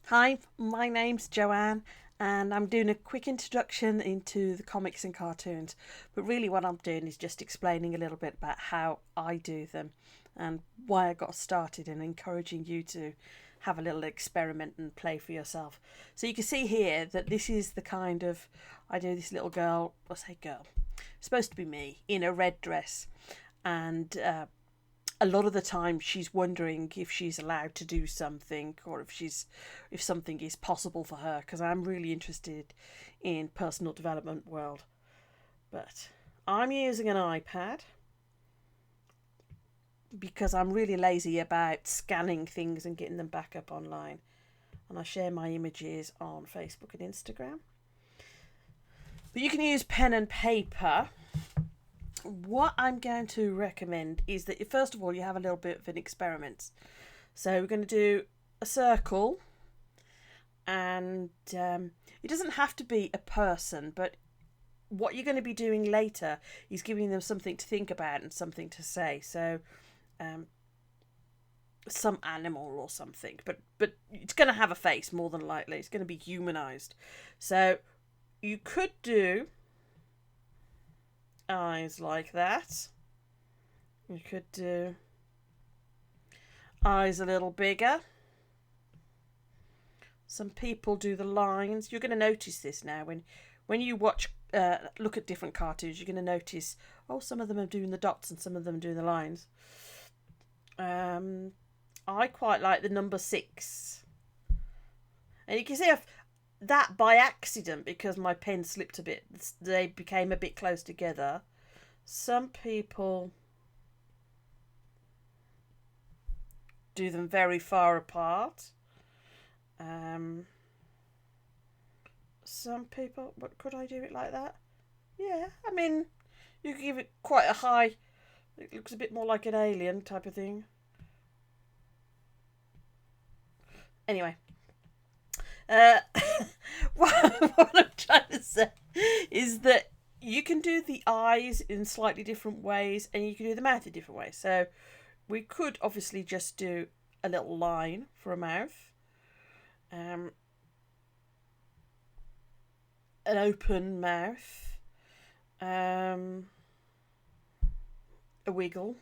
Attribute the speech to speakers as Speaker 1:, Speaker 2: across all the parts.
Speaker 1: Hi, my name's Joanne, and I'm doing a quick introduction into the comics and cartoons. But really, what I'm doing is just explaining a little bit about how I do them and why I got started, and encouraging you to have a little experiment and play for yourself. So you can see here that this is the kind of I do this little girl, I say girl, supposed to be me in a red dress, and a lot of the time she's wondering if she's allowed to do something, or if something is possible for her, because I'm really interested in personal development world. But I'm using an iPad because I'm really lazy about scanning things and getting them back up online, and I share my images on Facebook and Instagram. But you can use pen and paper. What I'm going to recommend is that first of all you have a little bit of an experiment. So we're going to do a circle, and it doesn't have to be a person, but what you're going to be doing later is giving them something to think about and something to say. So um, some animal or something, but it's going to have a face more than likely. It's going to be humanized. So you could do eyes like that. You could do eyes a little bigger. Some people do the lines. You're going to notice this now when you watch, look at different cartoons. You're going to notice, oh, some of them are doing the dots and some of them are doing the lines. I quite like the number 6, and you can see that by accident, because my pen slipped a bit. They became a bit close together. Some people do them very far apart. Some people, but could I do it like that? Yeah, I mean, you could give it quite a high. It looks a bit more like an alien type of thing. Anyway, uh, what I'm trying to say is that you can do the eyes in slightly different ways, and you can do the mouth in different ways. So we could obviously just do a little line for a mouth, um, an open mouth, um, a wiggle.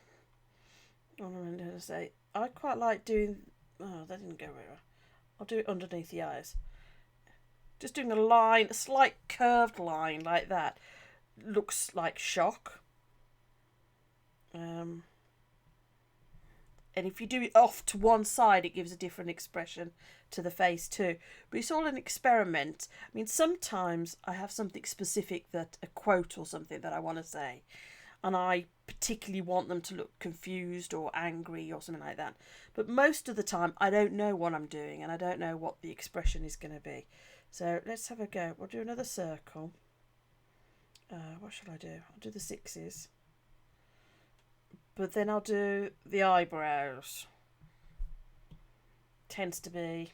Speaker 1: What am I going to say? I quite like doing. Oh, that didn't go very well. I'll do it underneath the eyes. Just doing a line, a slight curved line like that. Looks like shock. Um, and if you do it off to one side, it gives a different expression to the face too. But it's all an experiment. I mean, sometimes I have something specific, that a quote or something that I want to say, and I particularly want them to look confused or angry or something like that. But most of the time, I don't know what I'm doing, and I don't know what the expression is going to be. So let's have a go. We'll do another circle. What shall I do? I'll do the sixes. But then I'll do the eyebrows. Tends to be,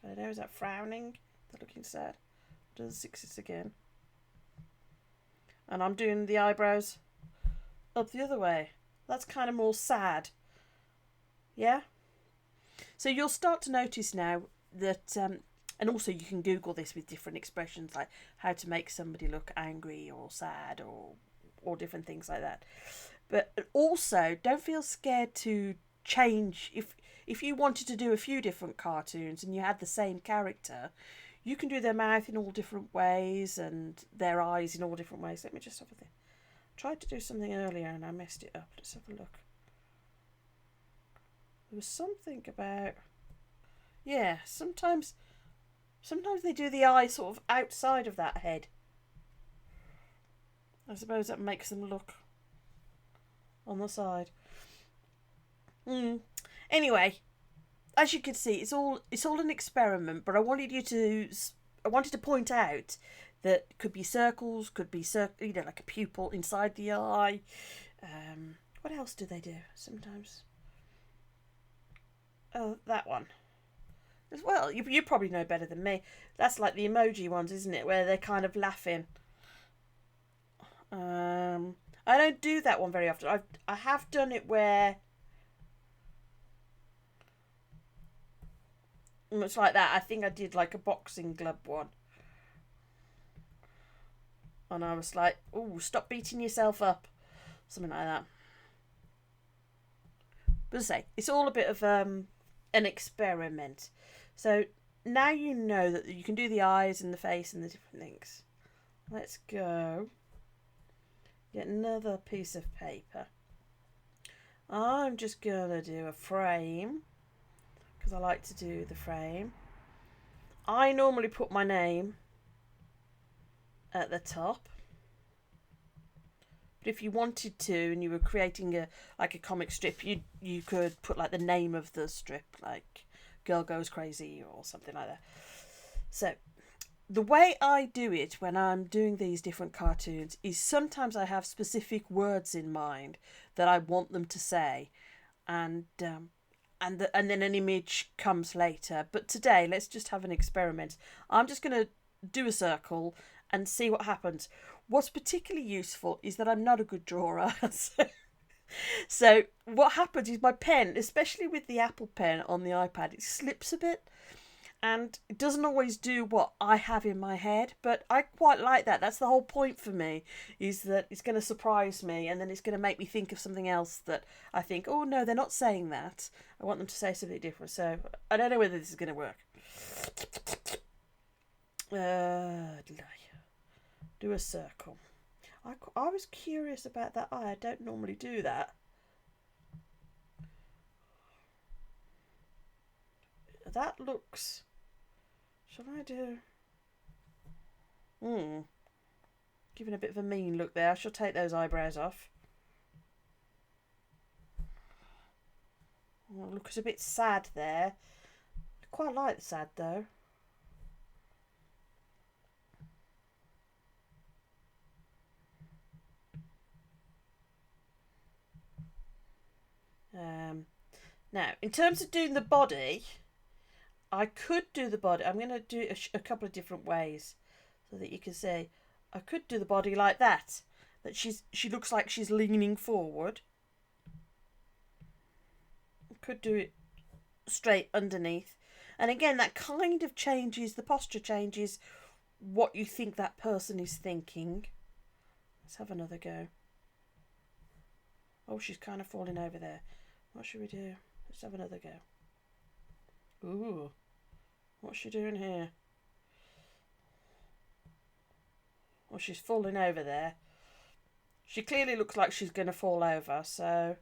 Speaker 1: I don't know, is that frowning? They're looking sad. I'll do the sixes again. And I'm doing the eyebrows up the other way. That's kind of more sad. Yeah? So you'll start to notice now that, and also you can Google this with different expressions, like how to make somebody look angry or sad, or different things like that. But also, don't feel scared to change. If you wanted to do a few different cartoons and you had the same character, you can do their mouth in all different ways and their eyes in all different ways. Let me just have a think. I tried to do something earlier and I messed it up. Let's have a look. There was something about, yeah, sometimes they do the eye sort of outside of that head. I suppose that makes them look on the side. Anyway, as you can see, it's all an experiment. But I wanted to point out that could be circles, could be like a pupil inside the eye. What else do they do sometimes? Oh, that one as well. You probably know better than me. That's like the emoji ones, isn't it? Where they're kind of laughing. I don't do that one very often. I have done it where much like that. I think I did like a boxing glove one. And I was like, oh, stop beating yourself up. Something like that. But as I say, it's all a bit of an experiment. So now you know that you can do the eyes and the face and the different things. Let's go get another piece of paper. I'm just going to do a frame because I like to do the frame. I normally put my name at the top. But if you wanted to and you were creating a comic strip, you could put like the name of the strip, like Girl Goes Crazy or something like that. So the way I do it when I'm doing these different cartoons is sometimes I have specific words in mind that I want them to say, and then an image comes later. But today, let's just have an experiment. I'm just going to do a circle and see what happens. What's particularly useful is that I'm not a good drawer. So what happens is my pen, especially with the Apple Pen on the iPad, it slips a bit. And it doesn't always do what I have in my head, but I quite like that. That's the whole point for me, is that it's going to surprise me and then it's going to make me think of something else that I think, oh no, they're not saying that. I want them to say something different. So I don't know whether this is going to work. Do a circle. I was curious about that eye. I don't normally do that. That looks... Shall I do... Giving a bit of a mean look there. I shall take those eyebrows off. Oh, looks a bit sad there. I quite like the sad though. Now, in terms of doing the body... I could do the body. I'm going to do it a couple of different ways so that you can see. I could do the body like that. That she looks like she's leaning forward. I could do it straight underneath. And again, that kind of changes, the posture changes what you think that person is thinking. Let's have another go. Oh, she's kind of falling over there. What should we do? Let's have another go. Ooh. What's she doing here? Well, she's falling over there. She clearly looks like she's going to fall over, so...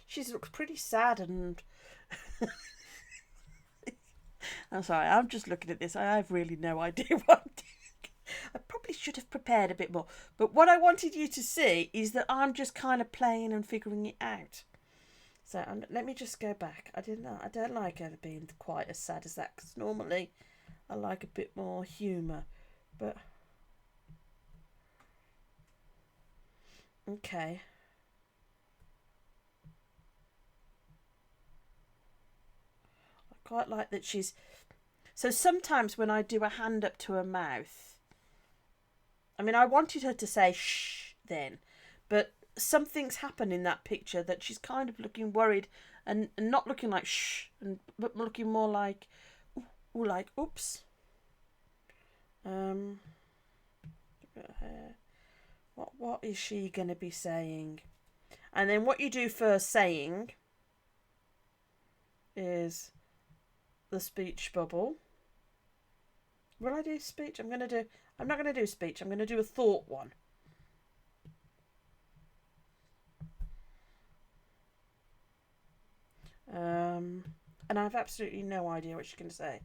Speaker 1: She looks pretty sad and... I'm sorry, I'm just looking at this. I have really no idea what I'm doing. I probably should have prepared a bit more. But what I wanted you to see is that I'm just kind of playing and figuring it out. So let me just go back. I don't like her being quite as sad as that, because normally I like a bit more humour. But okay. I quite like that she's... So sometimes when I do a hand up to her mouth, I mean, I wanted her to say shh then, but something's happened in that picture that she's kind of looking worried and not looking like shh, but looking more like, like oops. What is she going to be saying? And then what you do for saying is the speech bubble. Will I do speech? I'm not going to do speech. I'm going to do a thought one. And I have absolutely no idea what she's going to say.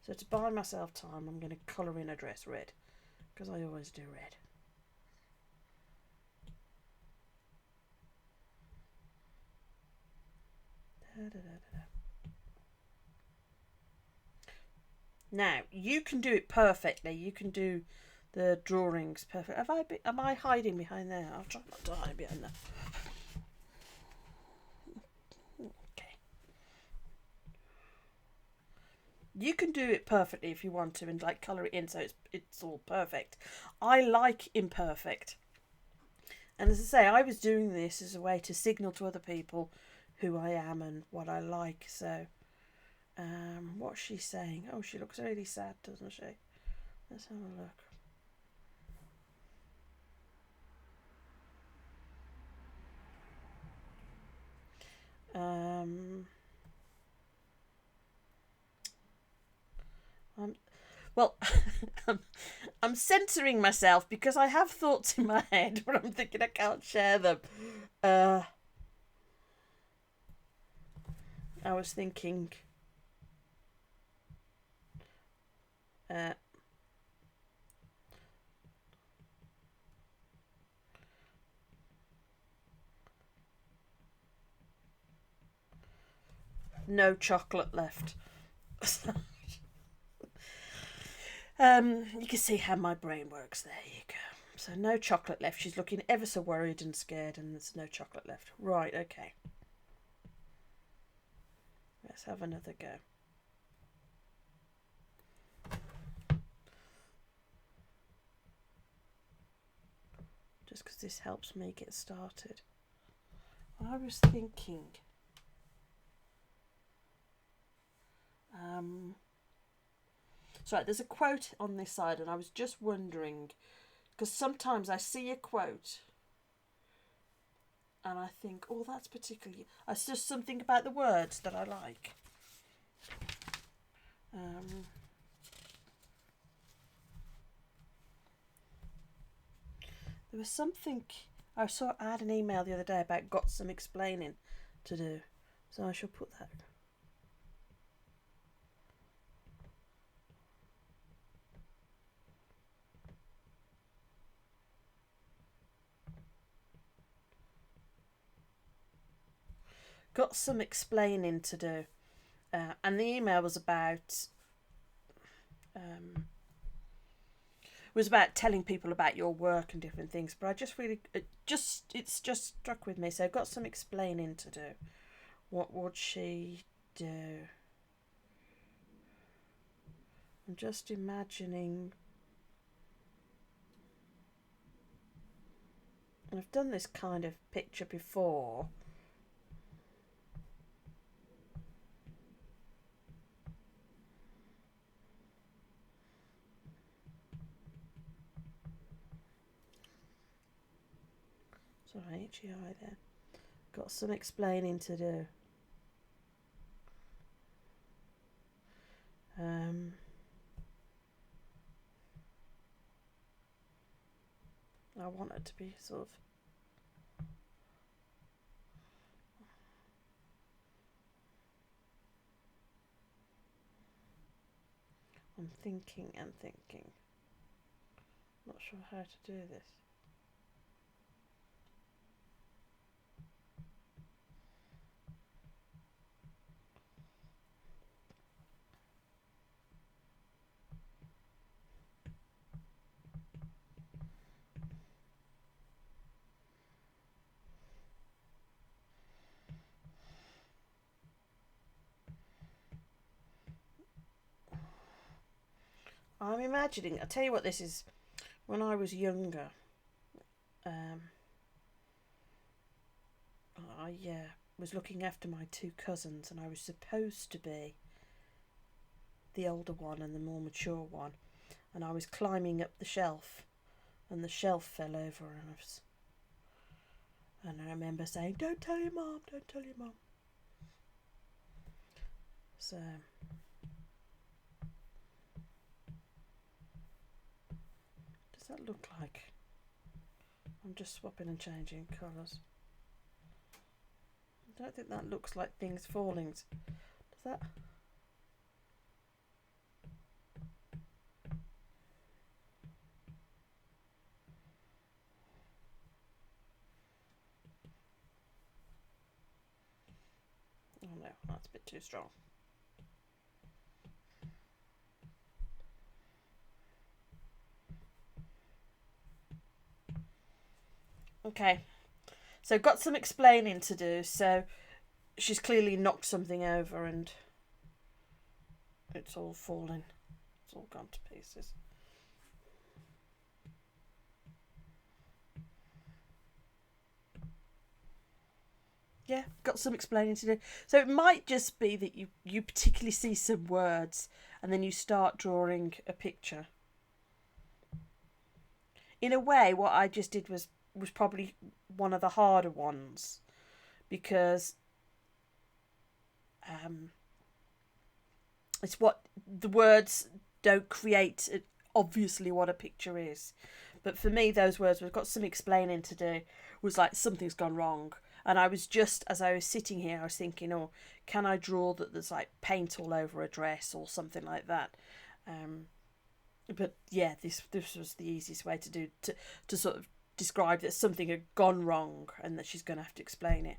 Speaker 1: So to buy myself time, I'm going to colour in a dress red, because I always do red. Now, you can do it perfectly. You can do the drawings perfect. Am I hiding behind there? I'll try not to hide behind there. Okay. You can do it perfectly if you want to, and like colour it in so it's all perfect. I like imperfect. And as I say, I was doing this as a way to signal to other people who I am and what I like. So, what's she saying? Oh, she looks really sad, doesn't she? Let's have a look. I'm, well, I'm censoring myself because I have thoughts in my head, but I'm thinking I can't share them. I was thinking. Uh, no chocolate left. You can see how my brain works. There you go. So no chocolate left. She's looking ever so worried and scared, and there's no chocolate left. Right, okay. Let's have another go. Just because this helps me get started. I was thinking. Sorry, there's a quote on this side, and I was just wondering, because sometimes I see a quote and I think, oh, that's particularly. It's just something about the words that I like. There was something. I had an email the other day about got some explaining to do, so I shall put that. Got some explaining to do, and the email was about telling people about your work and different things. But I just really it's just struck with me. So I've got some explaining to do. What would she do? I'm just imagining. I've done this kind of picture before. Sorry, HEI there. Got some explaining to do. I want it to be sort of. I'm thinking and thinking. Not sure how to do this. I'm imagining. I'll tell you what this is. When I was younger, I was looking after my two cousins, and I was supposed to be the older one and the more mature one, and I was climbing up the shelf, and the shelf fell over, and I remember saying, "Don't tell your mum, don't tell your mum." So. Does that look like? I'm just swapping and changing colours. I don't think that looks like things falling. Does that? Oh no, that's a bit too strong. Okay, so got some explaining to do. So she's clearly knocked something over, and It's all fallen. It's all gone to pieces. Yeah, got some explaining to do. So it might just be that you particularly see some words and then you start drawing a picture. In a way, what I just did was probably one of the harder ones, because it's what the words don't create obviously what a picture is. But for me, those words, we've got some explaining to do, was like something's gone wrong. And I was just, as I was sitting here, I was thinking, oh, can I draw that there's like paint all over a dress or something like that? But yeah, this was the easiest way to do, to sort of describe that something had gone wrong and that she's going to have to explain it.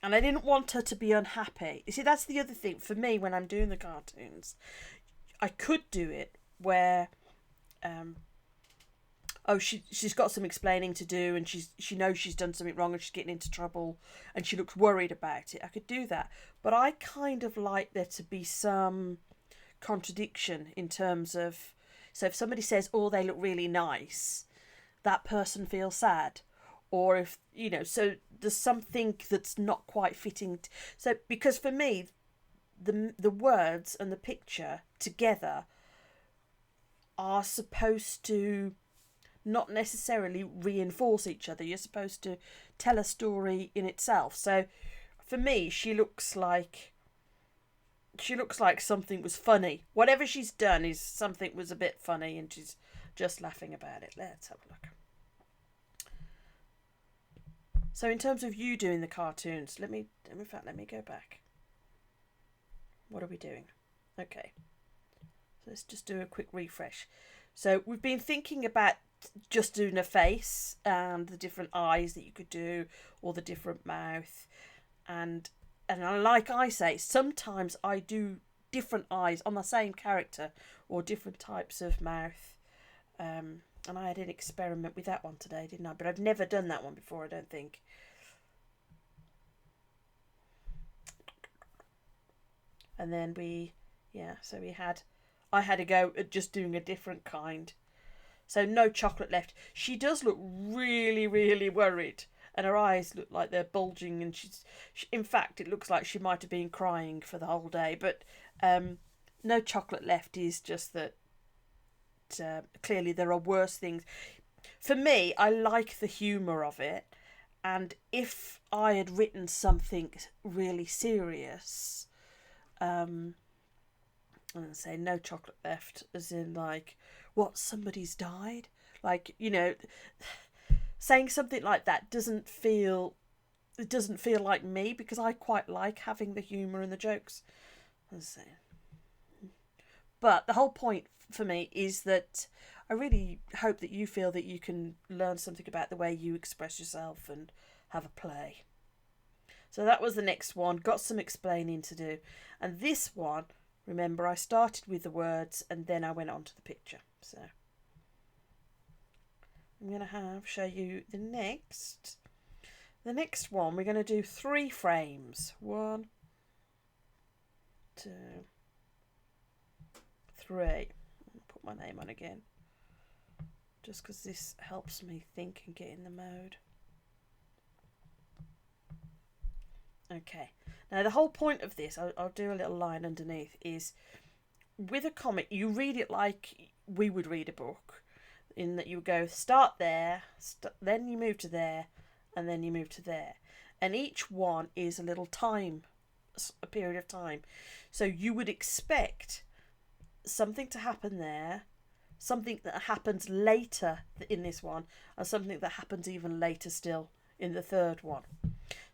Speaker 1: And I didn't want her to be unhappy. You see, that's the other thing for me when I'm doing the cartoons. I could do it where, she's got some explaining to do, and she knows she's done something wrong and she's getting into trouble, and she looks worried about it. I could do that, but I kind of like there to be some contradiction in terms of, so if somebody says, "Oh, they look really nice," that person feels sad, or if so there's something that's not quite fitting. So because for me, the words and the picture together are supposed to not necessarily reinforce each other. You're supposed to tell a story in itself. So for me, she looks like something was funny. Whatever she's done is something was a bit funny and she's just laughing about it. Let's have a look. So in terms of you doing the cartoons, let me go back. What are we doing? Okay. So let's just do a quick refresh. So we've been thinking about just doing a face and the different eyes that you could do, or the different mouth, and like I say, sometimes I do different eyes on the same character or different types of mouth. And I had an experiment with that one today, didn't I? But I've never done that one before, I don't think. And then I had a go at just doing a different kind. So no chocolate left. She does look really, really worried, and her eyes look like they're bulging, and in fact, it looks like she might have been crying for the whole day. But no chocolate left is just that clearly there are worse things. For me, I like the humour of it, and if I had written something really serious, and say no chocolate left, as in like, what, somebody's died? Like, saying something like that doesn't feel like me, because I quite like having the humour and the jokes. But the whole point for me is that I really hope that you feel that you can learn something about the way you express yourself and have a play. So that was the next one. Got some explaining to do. And this one, remember, I started with the words and then I went on to the picture. So I'm going to show you the next one. We're going to do 3 frames. 1, 2, 3. Put my name on again, just because this helps me think and get in the mode. Okay, now the whole point of this, I'll do a little line underneath, is with a comic you read it like we would read a book, in that you go start there, then you move to there, and then you move to there, and each one is a little time, a period of time. So you would expect something to happen there, something that happens later in this one, and something that happens even later still in the third one.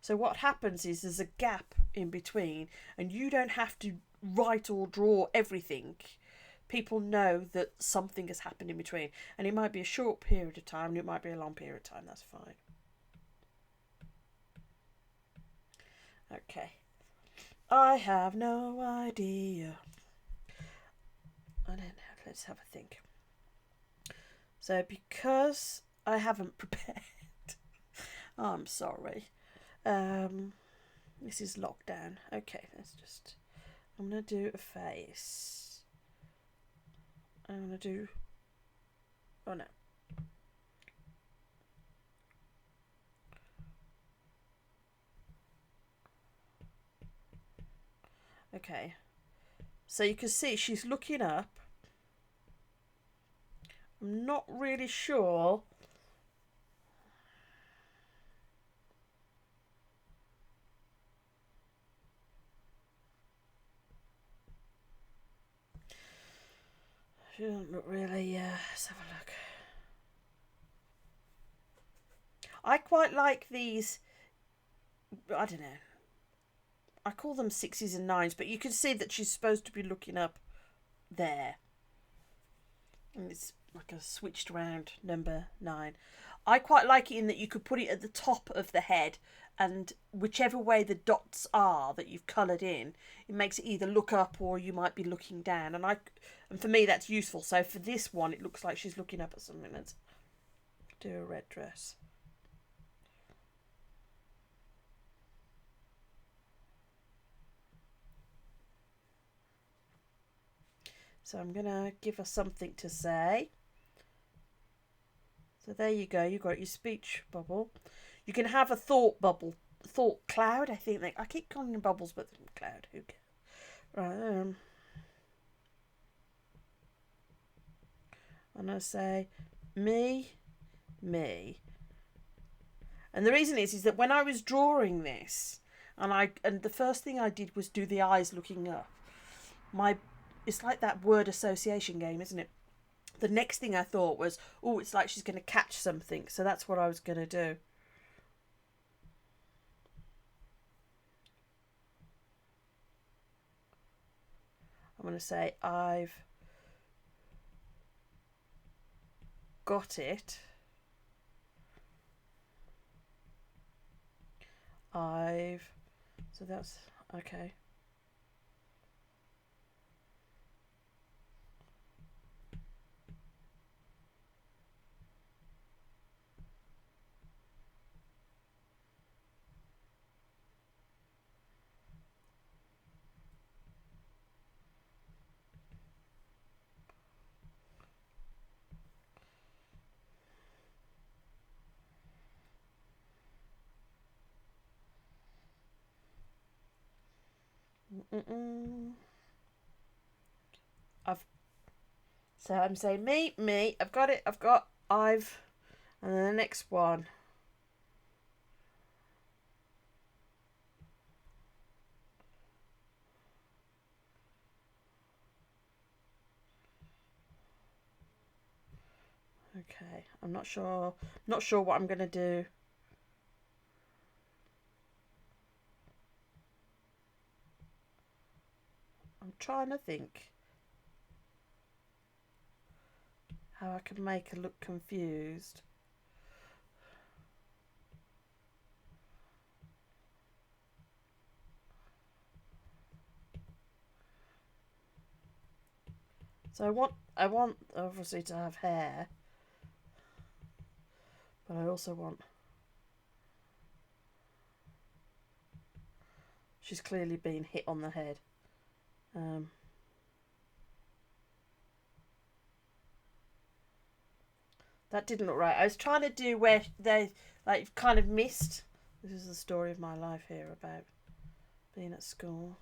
Speaker 1: So what happens is there's a gap in between, and you don't have to write or draw everything. People know that something has happened in between, and it might be a short period of time and it might be a long period of time. That's fine. Okay, I have no idea. I don't know. Let's have a think. So because I haven't prepared, I'm sorry. This is lockdown. Okay, let's just I'm going to do a face. I'm going to do... Oh, no. Okay. So you can see she's looking up. I'm not really sure. She doesn't look really... let's have a look. I quite like these... I don't know. I call them 6s and 9s, but you can see that she's supposed to be looking up there. And it's like a switched round number 9. I quite like it in that you could put it at the top of the head, and whichever way the dots are that you've coloured in, it makes it either look up or you might be looking down. And for me that's useful. So for this one it looks like she's looking up at something. Let's do a red dress. So I'm going to give her something to say. So there you go. You've got your speech bubble. You can have a thought bubble. Thought cloud, I think. I keep calling them bubbles, but cloud. Who cares? Right. I'm going to say me. And the reason is that when I was drawing this, and the first thing I did was do the eyes looking up. It's like that word association game, isn't it? The next thing I thought was, oh, it's like she's going to catch something. So that's what I was going to do. I'm going to say, I've got it. So that's, okay. So I'm saying me, I've got it, and then the next one. Okay, I'm not sure what I'm going to do. I'm trying to think how I can make her look confused. So I want obviously to have hair, but I also want... She's clearly been hit on the head. That didn't look right. I was trying to do where they like kind of missed. This is the story of my life here about being at school.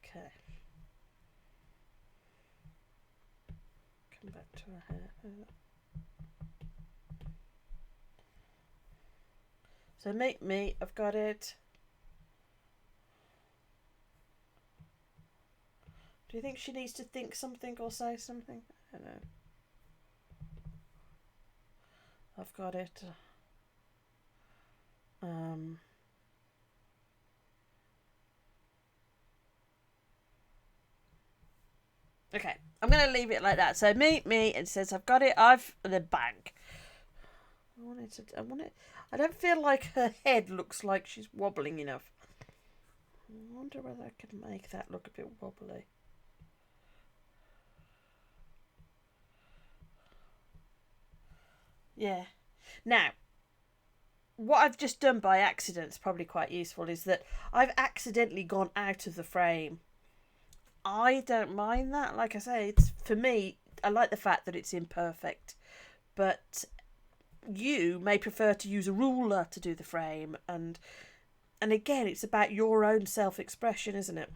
Speaker 1: Okay. Come back to her hair. So make me, I've got it. Do you think she needs to think something or say something? I don't know. I've got it. Okay, I'm going to leave it like that. So me, it says I've got it, the bank. I don't feel like her head looks like she's wobbling enough. I wonder whether I could make that look a bit wobbly. Yeah. Now, what I've just done by accident is probably quite useful, is that I've accidentally gone out of the frame. I don't mind that. Like I say, it's for me, I like the fact that it's imperfect. But you may prefer to use a ruler to do the frame, and again, it's about your own self-expression, isn't it?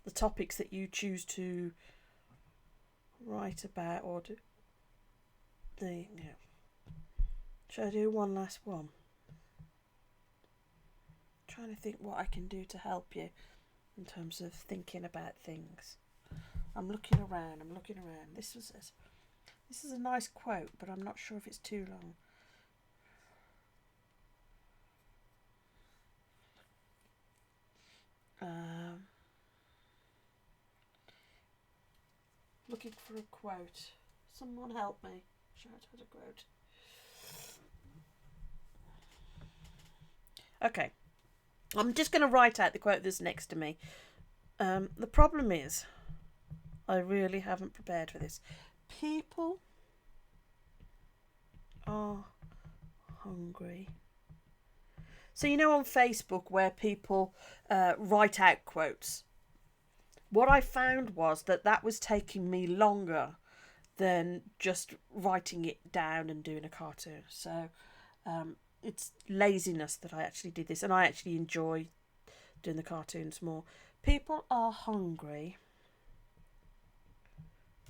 Speaker 1: The topics that you choose to write about or do. Shall I do one last one? I'm trying to think what I can do to help you in terms of thinking about things. I'm looking around. This is a nice quote, but I'm not sure if it's too long. Looking for a quote. Someone help me. Shout out a quote. Okay. I'm just going to write out the quote that's next to me. The problem is, I really haven't prepared for this. People are hungry. So, you know, on Facebook where people write out quotes, what I found was that was taking me longer than just writing it down and doing a cartoon. So it's laziness that I actually did this, and I actually enjoy doing the cartoons more. People are hungry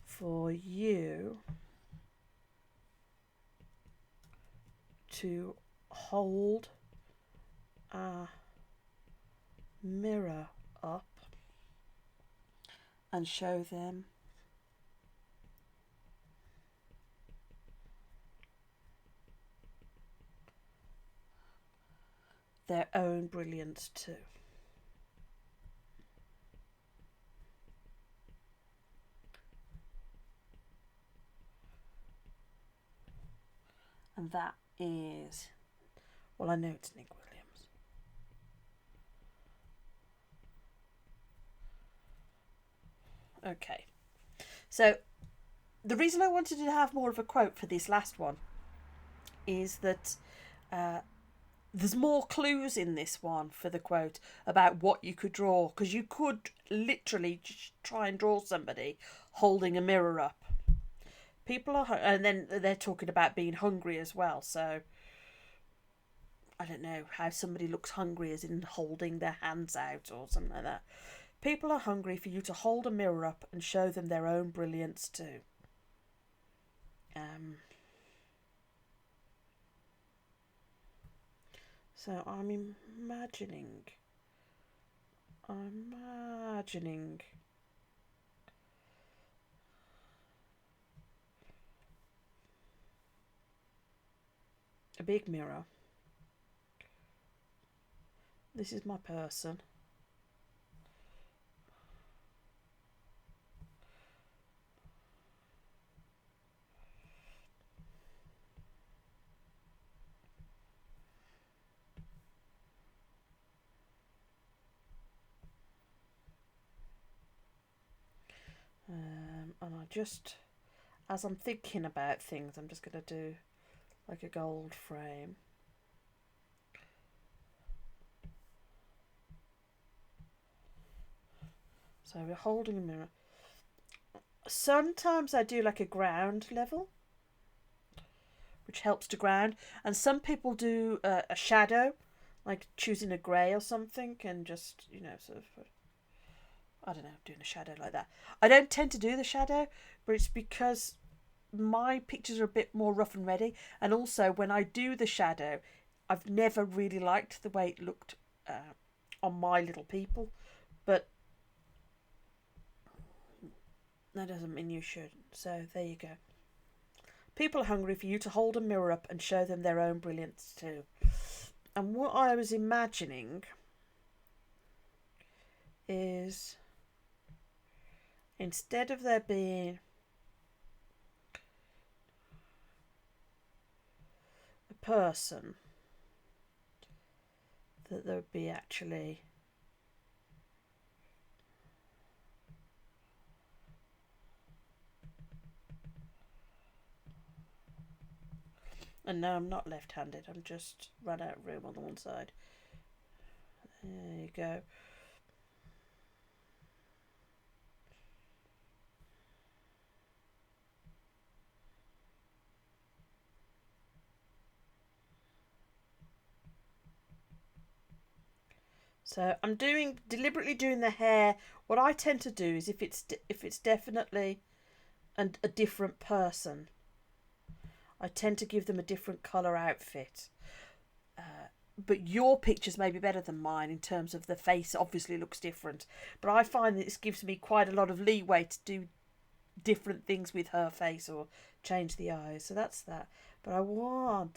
Speaker 1: for you to hold a mirror up and show them their own brilliance too. And that is, well, I know it's Nick Williams. Okay. So the reason I wanted to have more of a quote for this last one is that there's more clues in this one for the quote about what you could draw, because you could literally just try and draw somebody holding a mirror up. People are, and then they're talking about being hungry as well. So I don't know how somebody looks hungry as in holding their hands out or something like that. People are hungry for you to hold a mirror up and show them their own brilliance too. So I'm imagining a big mirror. This is my person. And I just, as I'm thinking about things, I'm just going to do like a gold frame. So we're holding a mirror. Sometimes I do like a ground level, which helps to ground. And some people do a shadow, like choosing a grey or something, and just, sort of, I don't know, doing a shadow like that. I don't tend to do the shadow, but it's because my pictures are a bit more rough and ready. And also, when I do the shadow, I've never really liked the way it looked on my little people. But that doesn't mean you should. So there you go. People are hungry for you to hold a mirror up and show them their own brilliance too. And what I was imagining is, instead of there being person, that there would be actually and no, I'm not left-handed, I'm just run out of room on the one side. There you go. So I'm deliberately doing the hair. What I tend to do is if it's definitely a different person, I tend to give them a different colour outfit. But your pictures may be better than mine in terms of the face obviously looks different. But I find that this gives me quite a lot of leeway to do different things with her face or change the eyes. So that's that. But I'm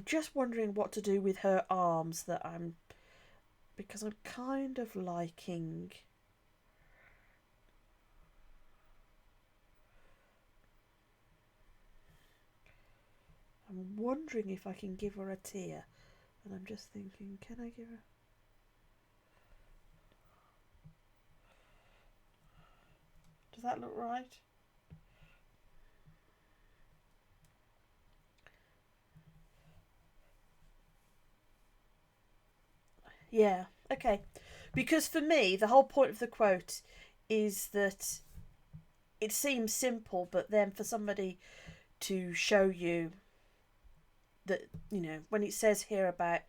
Speaker 1: just wondering what to do with her arms because I'm kind of liking. I'm wondering if I can give her a tear. And I'm just thinking, can I give her... Does that look right? Yeah, okay. Because for me, the whole point of the quote is that it seems simple, but then for somebody to show you that, when it says here about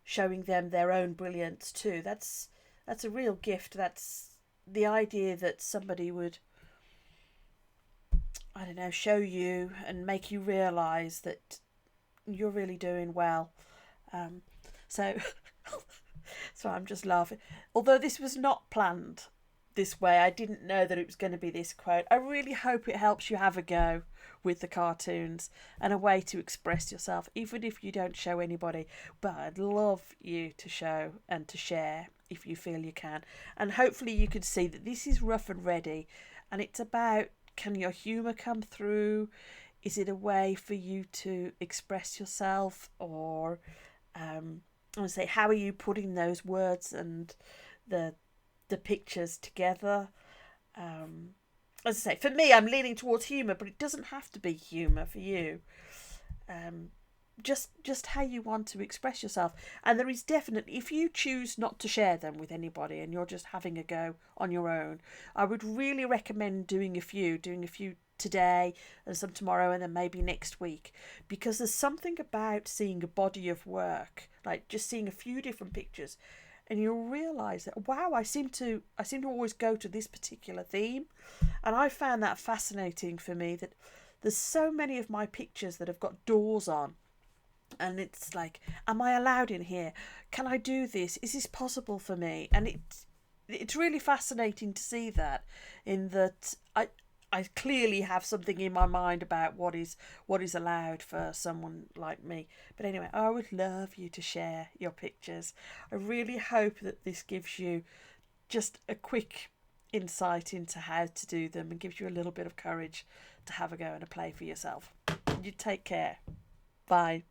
Speaker 1: showing them their own brilliance too, that's a real gift. That's the idea that somebody would, I don't know, show you and make you realise that you're really doing well. So so I'm just laughing. Although this was not planned this way, I didn't know that it was going to be this quote. I really hope it helps you have a go with the cartoons and a way to express yourself, even if you don't show anybody. But I'd love you to show and to share if you feel you can. And hopefully you can see that this is rough and ready, and it's about, can your humour come through? Is it a way for you to express yourself? Or I would say, how are you putting those words and the pictures together? As I say, for me, I'm leaning towards humour, but it doesn't have to be humour for you. Just how you want to express yourself. And there is definitely, if you choose not to share them with anybody and you're just having a go on your own, I would really recommend doing a few today and some tomorrow and then maybe next week, because there's something about seeing a body of work, like just seeing a few different pictures, and you'll realise that, wow, I seem to always go to this particular theme. And I found that fascinating for me, that there's so many of my pictures that have got doors on, and it's like, am I allowed in here? Can I do this? Is this possible for me? And it's really fascinating to see that, in that I clearly have something in my mind about what is allowed for someone like me. But anyway, I would love you to share your pictures. I really hope that this gives you just a quick insight into how to do them and gives you a little bit of courage to have a go and a play for yourself. You take care. Bye.